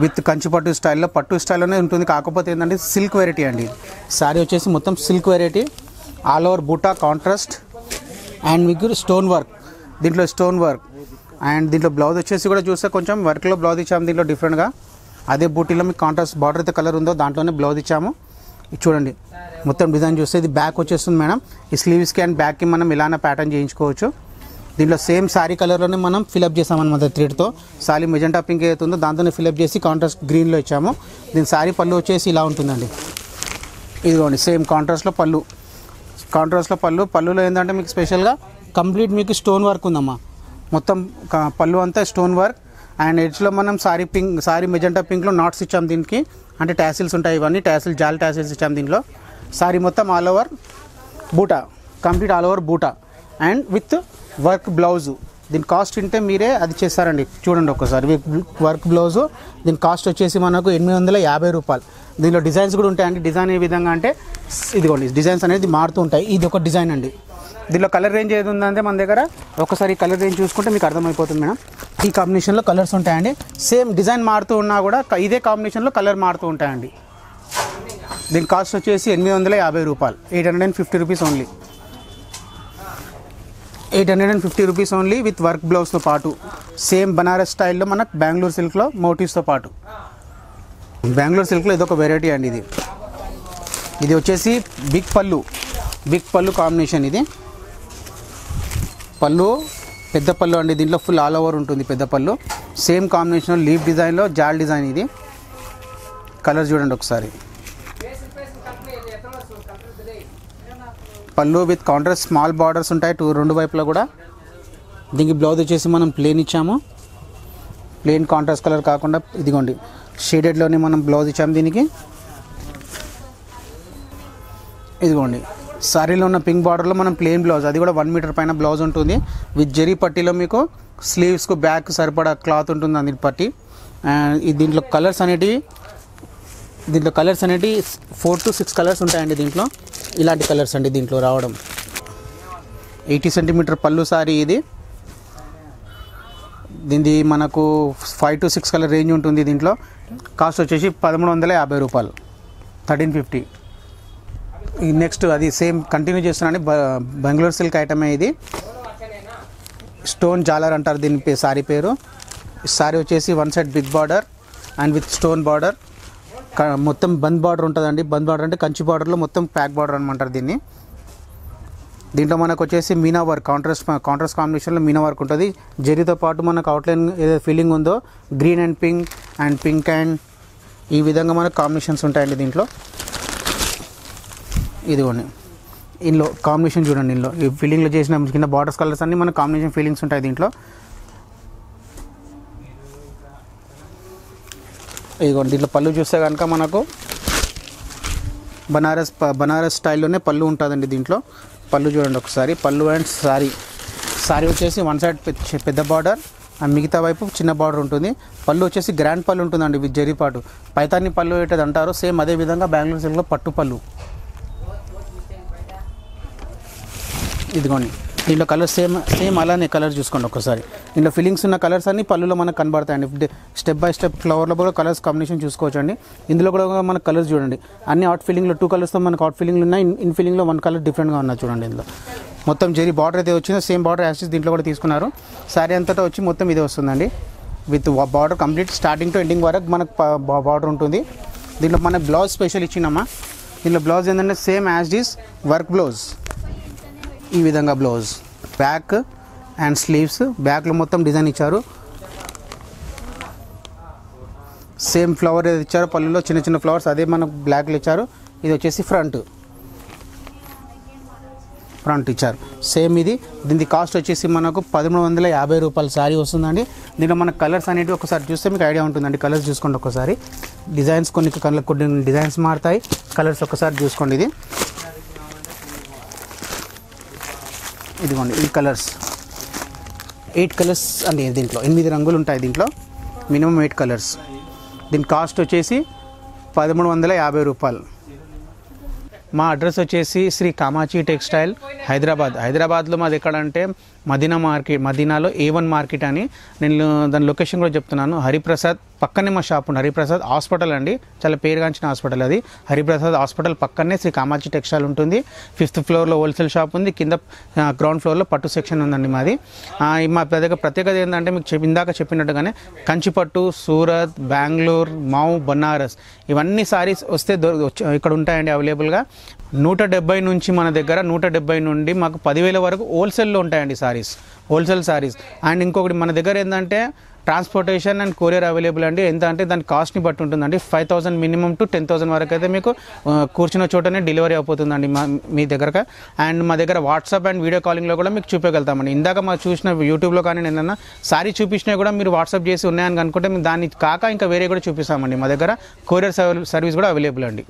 With Kanchi పట్టు స్టైల్లో, పట్టు స్టైల్లోనే ఉంటుంది. కాకపోతే ఏంటంటే సిల్క్ వెరైటీ అండి. శారీ వచ్చేసి మొత్తం సిల్క్ వెరైటీ, ఆల్ ఓవర్ బూటా కాంట్రాస్ట్ అండ్ మీకు స్టోన్ వర్క్, దీంట్లో స్టోన్ వర్క్. అండ్ దీంట్లో బ్లౌజ్ వచ్చేసి కూడా చూస్తే కొంచెం వర్క్లో బ్లౌజ్ ఇచ్చాము దీంట్లో డిఫరెంట్గా. అదే బూటీలో మీకు కాంట్రాస్ట్ బార్డర్ అయితే కలర్ ఉందో దాంట్లోనే బ్లౌజ్ ఇచ్చాము. ఇది చూడండి మొత్తం డిజైన్ చూస్తే ఇది బ్యాక్ వచ్చేస్తుంది మేడం. ఈ స్లీవ్స్కి అండ్ బ్యాక్కి మనం ఇలానే ప్యాటర్న్ చేయించుకోవచ్చు. దీంట్లో సేమ్ శారీ కలర్లోనే మనం ఫిలప్ చేసామన్నమాట థ్రెడ్తో. శారీ మెజెంటా పింక్ అవుతుందో దాంతోనే ఫిలప్ చేసి కాంట్రాస్ట్ గ్రీన్లో ఇచ్చాము. దీని శారీ పళ్ళు వచ్చేసి ఇలా ఉంటుందండి. ఇదిగోండి సేమ్ కాంట్రాస్ట్లో పళ్ళు, పళ్ళులో ఏంటంటే మీకు స్పెషల్గా కంప్లీట్ మీకు స్టోన్ వర్క్ ఉందమ్మా. మొత్తం పళ్ళు అంతా స్టోన్ వర్క్. అండ్ ఎడ్జ్లో మనం శారీ మెజెంటా పింక్లో నాట్స్ ఇచ్చాము దీనికి, అంటే ట్యాసిల్స్ ఉంటాయి. ఇవన్నీ జాల్ ట్యాసిల్స్ ఇచ్చాము దీంట్లో. శారీ మొత్తం ఆల్ ఓవర్ బూటా, కంప్లీట్ ఆల్ ఓవర్ బూటా అండ్ విత్ వర్క్ బ్లౌజు. దీని కాస్ట్ ఉంటే మీరే అది చేస్తారండి. చూడండి ఒక్కసారి వర్క్ బ్లౌజు. దీని కాస్ట్ వచ్చేసి మనకు 850 రూపాయలు. దీనిలో డిజైన్స్ కూడా ఉంటాయండి. డిజైన్ ఏ విధంగా అంటే ఇదిగోండి డిజైన్స్ అనేది మారుతూ ఉంటాయి. ఇది ఒక డిజైన్ అండి. దీనిలో కలర్ రేంజ్ ఏది ఉందంటే మన దగ్గర ఒకసారి కలర్ రేంజ్ చూసుకుంటే మీకు అర్థమైపోతుంది మేడం. ఈ కాంబినేషన్లో కలర్స్ ఉంటాయండి. సేమ్ డిజైన్ మారుతూ ఉన్నా కూడా ఇదే కాంబినేషన్లో కలర్ మారుతూ ఉంటాయండి. దీని కాస్ట్ వచ్చేసి 850 రూపాయలు, 850 rupees only. 850 rupees only with work బ్లౌజ్తో పాటు. సేమ్ బనారస్ స్టైల్లో మనకు బెంగళూరు సిల్క్లో మోటివ్స్తో పాటు. బెంగళూరు సిల్క్లో ఇదొక వెరైటీ అండి. ఇది వచ్చేసి బిగ్ పళ్ళు కాంబినేషన్. ఇది పళ్ళు పెద్ద పళ్ళు అండి. దీంట్లో ఫుల్ ఆల్ ఓవర్ ఉంటుంది పెద్ద పళ్ళు. సేమ్ కాంబినేషన్ లీఫ్ డిజైన్లో జాల్ డిజైన్. ఇది కలర్ చూడండి ఒకసారి. పళ్ళు విత్ కాంట్రాస్ట్ స్మాల్ బార్డర్స్ ఉంటాయి రెండు వైపులా కూడా. దీనికి బ్లౌజ్ వచ్చేసి మనం ప్లెయిన్ ఇచ్చాము. ప్లెయిన్ కాంట్రాస్ట్ కలర్ కాకుండా ఇదిగోండి షేడెడ్లోనే మనం బ్లౌజ్ ఇచ్చాము దీనికి. ఇదిగోండి సారీలో ఉన్న పింక్ బార్డర్లో మనం ప్లెయిన్ బ్లౌజ్, అది కూడా 1 మీటర్ పైన బ్లౌజ్ ఉంటుంది. విత్ జరీ పట్టీలో మీకు స్లీవ్స్కు బ్యాక్ సరిపడా క్లాత్ ఉంటుంది అందులో పట్టి. దీంట్లో కలర్స్ అనేటివి 4 to 6 కలర్స్ ఉంటాయండి దీంట్లో. ఇలాంటి కలర్స్ అండి దీంట్లో రావడం. 80 సెంటీమీటర్ పళ్ళు సారీ ఇది. దీనిది మనకు 5 to 6 కలర్ రేంజ్ ఉంటుంది దీంట్లో. కాస్ట్ వచ్చేసి 1350 రూపాయలు, 1350. నెక్స్ట్ అది సేమ్ కంటిన్యూ చేస్తున్నాను. బెంగళూరు సిల్క్ ఐటమే ఇది. స్టోన్ జాలర్ అంటారు దీని సారీ పేరు. సారీ వచ్చేసి 1 side big border and with stone border. మొత్తం బంద్ బార్డర్ ఉంటుందండి. బంద్ బార్డర్ అంటే కంచి బార్డర్లో మొత్తం ప్యాక్ బార్డర్ అనమంటారు దీన్ని. దీంట్లో మనకు వచ్చేసి మీనా వర్క్, కాంట్రాస్ట్ కాంబినేషన్లో మీనా వర్క్ ఉంటుంది. జరీతో పాటు మనకు అవుట్లైన్ ఏదైతే ఫీలింగ్ ఉందో గ్రీన్ అండ్ పింక్ అండ్ ఈ విధంగా మనకు కాంబినేషన్స్ ఉంటాయండి దీంట్లో. ఇదిగోండి ఇందులో కాంబినేషన్ చూడండి. ఇందులో ఈ ఫీలింగ్లో చేసిన కింద బార్డర్స్ కలర్స్ అన్నీ మనకు కాంబినేషన్ ఫీలింగ్స్ ఉంటాయి దీంట్లో. ఇదిగోండి దీంట్లో పళ్ళు చూస్తే కనుక మనకు బనారస్ స్టైల్లోనే పళ్ళు ఉంటుందండి దీంట్లో. పళ్ళు చూడండి ఒకసారి. పళ్ళు అండ్ సారీ వచ్చేసి 1 సైడ్ పెద్ద బార్డర్ అండ్ మిగతా వైపు చిన్న బార్డర్ ఉంటుంది. పళ్ళు వచ్చేసి గ్రాండ్ పళ్ళు ఉంటుందండి విత్ జరీపాటు. పైతాని పళ్ళు ఏంటది అంటారు. సేమ్ అదే విధంగా బెంగళూరు సిల్క్లో పట్టు పళ్ళు. ఇదిగోండి దీంట్లో కలర్ సేమ్ అలానే కలర్ చూసుకోండి ఒకసారి. దీంట్లో ఫిల్లింగ్స్ ఉన్న కలర్స్ అన్ని పళ్ళులో మనకు కనబడతాయండి. స్టెప్ బై స్టెప్ ఫ్లవర్లో కూడా కలర్స్ కాంబినేషన్ చూసుకోవచ్చు అండి. ఇందులో కూడా మనకు కలర్స్ చూడండి. అన్ని అవుట్ ఫిల్లింగ్లో 2 కలర్స్తో మనకు అవుట్ ఫిల్లింగ్లు ఉన్నాయి. ఇన్ ఫిల్లింగ్లో 1 కలర్ డిఫరెంట్గా ఉన్నాయి చూడండి. ఇందులో మొత్తం జరీ బార్డర్ అయితే వచ్చిందో సేమ్ బార్డర్ యాక్సిస్ దీంట్లో కూడా తీసుకున్నారు. శారీ అంతటా వచ్చి మొత్తం ఇదే వస్తుందండి. With border complete starting to ending వరకు మనకు బార్డర్ ఉంటుంది. దీంట్లో మనకు బ్లౌజ్ స్పెషల్ ఇచ్చినామా. దీంట్లో బ్లౌజ్ ఏంటంటే same as is work blouse. ఈ విధంగా బ్లౌజ్ బ్యాక్ అండ్ స్లీవ్స్, బ్యాక్లో మొత్తం డిజైన్ ఇచ్చారు. సేమ్ ఫ్లవర్ ఏది ఇచ్చారో పళ్ళులో చిన్న ఫ్లవర్స్ అదే మనకు బ్లాక్లో ఇచ్చారు. ఇది వచ్చేసి ఫ్రంట్ ఇచ్చారు సేమ్ ఇది. దీని కాస్ట్ వచ్చేసి మనకు 1350 రూపాయల శారీ వస్తుందండి. దీంట్లో మన కలర్స్ అనేవి ఒకసారి చూస్తే మీకు ఐడియా ఉంటుందండి. కలర్స్ చూసుకోండి ఒకసారి. డిజైన్స్ కొన్ని డిజైన్స్ మారుతాయి. కలర్స్ ఒకసారి చూసుకోండి. ఇదిగోండి ఈ కలర్స్ 8 కలర్స్ అండి. దీంట్లో 8 రంగులు ఉంటాయి. దీంట్లో మినిమం 8 కలర్స్. దీని కాస్ట్ వచ్చేసి 1350 రూపాయలు. మా అడ్రస్ వచ్చేసి శ్రీ కామాచి టెక్స్టైల్ హైదరాబాద్లో మాది ఎక్కడంటే మదీనాలో A1 మార్కెట్ అని. నేను దాని లొకేషన్ కూడా చెప్తున్నాను. హరిప్రసాద్ పక్కనే మా షాప్ ఉంది, హరిప్రసాద్ హాస్పిటల్ అండి, చాలా పేరుగాంచిన హాస్పిటల్ అది. హరిప్రసాద్ హాస్పిటల్ పక్కనే శ్రీ కామాక్షి టెక్స్టైల్ ఉంటుంది. 5th ఫ్లోర్లో హోల్సేల్ షాప్ ఉంది, కింద గ్రౌండ్ ఫ్లోర్లో పట్టు సెక్షన్ ఉందండి మాది. మా దగ్గర ప్రత్యేకత ఏంటంటే మీకు ఇందాక చెప్పినట్టుగానే కంచిపట్టు, సూరత్, బెంగళూరు, మౌ, బనారస్ ఇవన్నీ సారీస్ వస్తే ఇక్కడ ఉంటాయండి అవైలబుల్గా. 170 నుంచి మన దగ్గర 170 నుండి మాకు 10,000 వరకు హోల్సేల్లో ఉంటాయండి సారీస్, హోల్సేల్ సారీస్. అండ్ ఇంకొకటి మన దగ్గర ఏంటంటే ట్రాన్స్పోర్టేషన్ అండ్ కొరియర్ అవైలబుల్ అండి. ఎంత అంటే దాని కాస్ట్ని బట్టి ఉంటుందండి. 5,000 మినిమం టు 10,000 వరకు అయితే మీకు కూర్చున్న చోటనే డెలివరీ అయిపోతుందండి మీ దగ్గర. అండ్ మా దగ్గర వాట్సాప్ అండ్ వీడియో కాలింగ్లో కూడా మీకు చూపించగలుగుతామండి. ఇందాక మా చూసిన యూట్యూబ్లో కానీ ఏదైనా సారీ చూపించినా కూడా మీరు వాట్సాప్ చేసి ఉన్నాయని అనుకుంటే దాన్ని కాక ఇంకా వేరే కూడా చూపిస్తామండి. మా దగ్గర కొరియర్ సర్వీస్ కూడా అవైలబుల్ అండి.